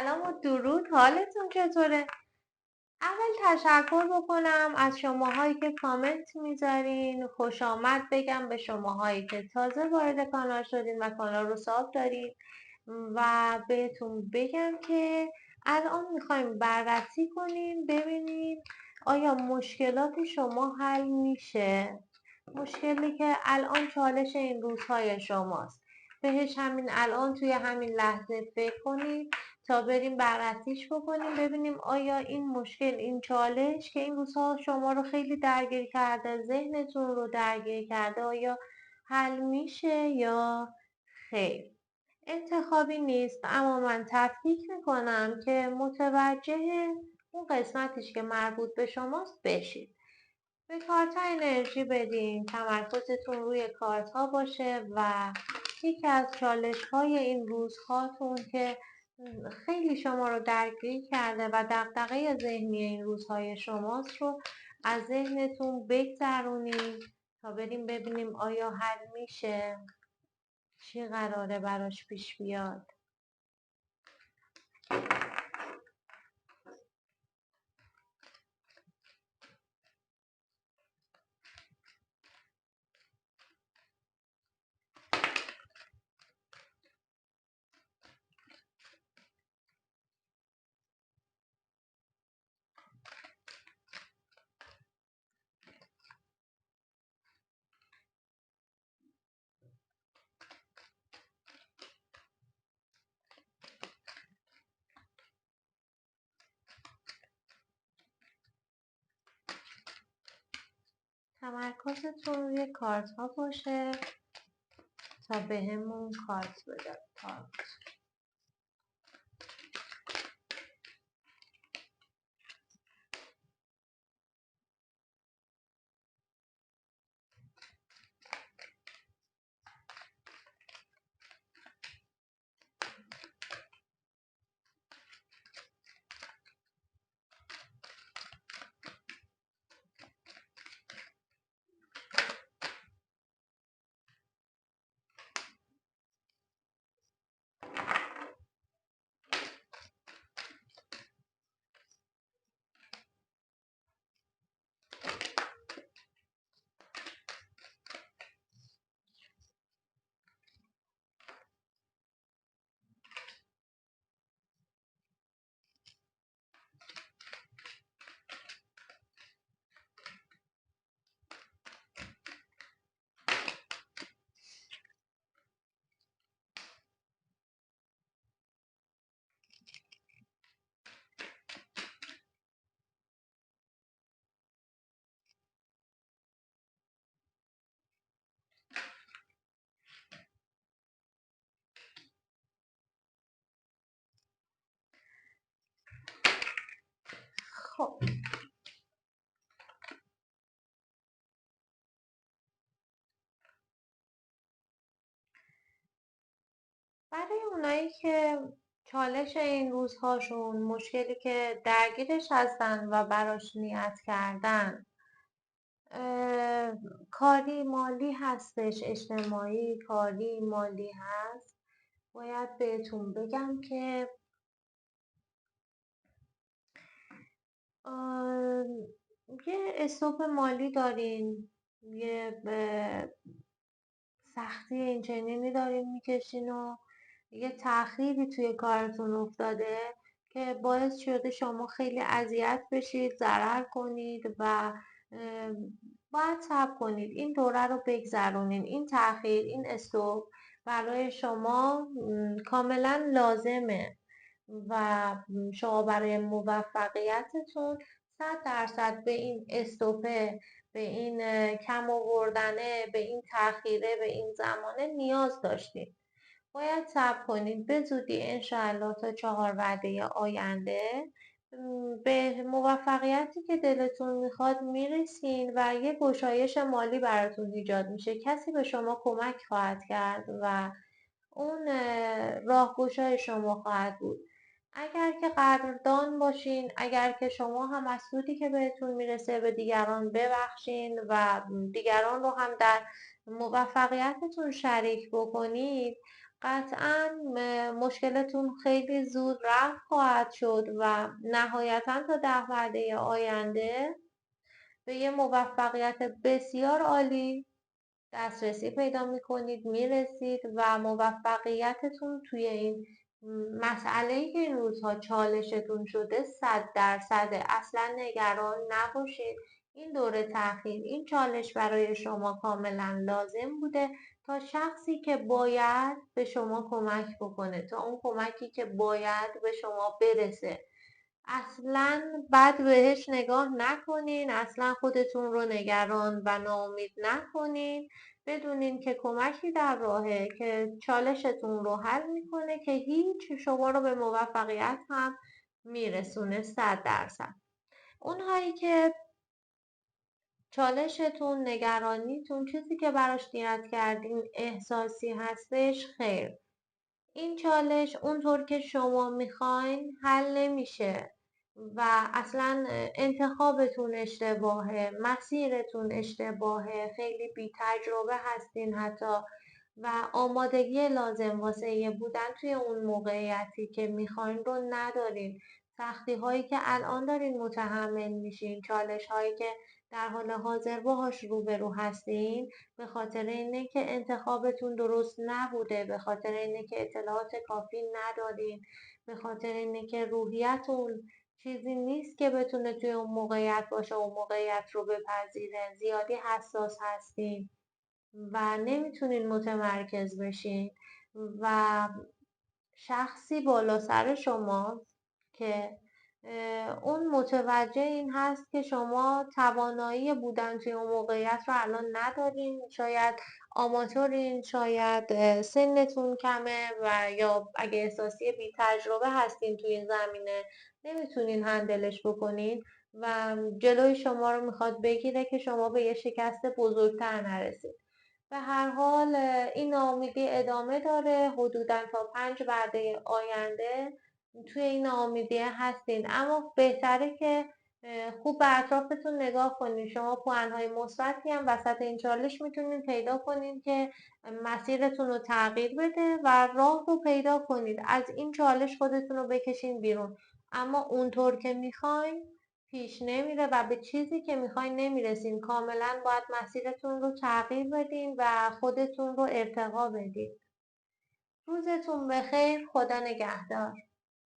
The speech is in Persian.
سلام و درود، حالتون چطوره؟ اول تشکر بکنم از شماهایی که کامنت میذارین، خوش آمد بگم به شماهایی که تازه وارد کانال شدین و کانال رو ساب دارین و بهتون بگم که الان میخوایم بررسی کنیم ببینیم آیا مشکلات شما حل میشه. مشکلی که الان چالش این روزهای شماست، بهش همین الان توی همین لحظه فکر کنید تا بریم بررسیش بکنیم ببینیم آیا این مشکل، این چالش که این روزها شما رو خیلی درگیر کرده، ذهنتون رو درگیر کرده، آیا حل میشه یا خیر. انتخابی نیست، اما من تفکیک میکنم که متوجه اون قسمتیش که مربوط به شماست بشید. به کارت انرژی بدین، تمرکزتون روی کارت ها باشه و یکی از چالش های این روزهاتون که خیلی شما رو درگیر کرده و دغدغه ذهنی این روزهای شماست رو از ذهنتون بگذرونید تا بریم ببینیم آیا حل میشه، چی قراره براش پیش بیاد. تمرکزتون روی کارت ها باشه تا بهمون کارت بده. خب برای اونایی که چالش این روزهاشون، مشکلی که درگیرش هستن و براش نیت کردن، کاری مالی هستش، اجتماعی کاری مالی هست، باید بهتون بگم که یه استوپ مالی دارین، یه سختی اینچنینی دارین میکشین و یه تأخیری توی کارتون افتاده که باعث شده شما خیلی اذیت بشید، ضرر کنید و باید صبر کنید این دوره رو بگذرونین. این تأخیر، این استوب برای شما کاملا لازمه و شما برای موفقیتتون 100% به این استوپه، به این کم آوردنه، به این تأخیره، به این زمانه نیاز داشتید. باید صبر کنید، به زودی انشاءالله تا 4 وعده آینده به موفقیتی که دلتون میخواد میرسین و یه گشایش مالی براتون ایجاد میشه. کسی به شما کمک خواهد کرد و اون راهگشای شما خواهد بود. اگر که قدردان باشین، اگر که شما هم از سودی که بهتون میرسه به دیگران ببخشین و دیگران رو هم در موفقیتتون شریک بکنید، قطعا مشکلتون خیلی زود رفع خواهد شد و نهایتا تا 10 وعده آینده به یه موفقیت بسیار عالی دسترسی پیدا میکنید، میرسید و موفقیتتون توی این مسئله‌ای که این روزها چالشتون شده 100%. اصلا نگران نباشید. این دوره تأخیر، این چالش برای شما کاملا لازم بوده تا شخصی که باید به شما کمک بکنه، تا اون کمکی که باید به شما برسه. اصلا بد بهش نگاه نکنین، اصلا خودتون رو نگران و ناامید نکنین. بدونین که کمکی در راهه که چالشتون رو حل میکنه که هیچ شما رو به موفقیت هم میرسونه 100%. اونهایی که چالشتون، نگرانیتون، چیزی که براش دیرت کردین احساسی هستش، خیر، این چالش اونطور که شما میخواین حل نمیشه و اصلا انتخابتون اشتباهه، مسیرتون اشتباهه، خیلی بی تجربه هستین حتی و آمادگی لازم واسه بودن توی اون موقعیتی که میخواین رو ندارین. سختی هایی که الان دارین متحمل میشین، چالش هایی که در حال حاضر باهاش روبرو هستین، به خاطر اینه که انتخابتون درست نبوده، به خاطر اینه که اطلاعات کافی ندارین، به خاطر اینه که روحیتون چیزی نیست که بتونه توی اون موقعیت باشه، اون موقعیت رو بپذیره. زیادی حساس هستین و نمیتونین متمرکز بشین و شخصی بالا سر شما که اون متوجه این هست که شما توانایی بودن توی اون موقعیت رو الان ندارین، شاید آماتورین، شاید سنتون کمه و یا اگه احساسی بی تجربه هستین توی این زمینه نمیتونین هندلش بکنین و جلوی شما رو میخواد بگیره که شما به یه شکست بزرگتر نرسید. به هر حال این ناامیدی ادامه داره، حدودا تا 5 وعده آینده توی این ناامیدی هستین، اما بهتره که خوب به اطرافتون نگاه کنین. شما پوانهای مثبتی هم وسط این چالش میتونین پیدا کنین که مسیرتون رو تغییر بده و راه رو پیدا کنید. از این چالش خودتون رو بکشین بیرون، اما اونطور که میخواین پیش نمیره و به چیزی که میخواین نمیرسین. کاملا باید مسیرتون رو تغییر بدین و خودتون رو ارتقا بدین. روزتون بخیر. خدا نگهدار.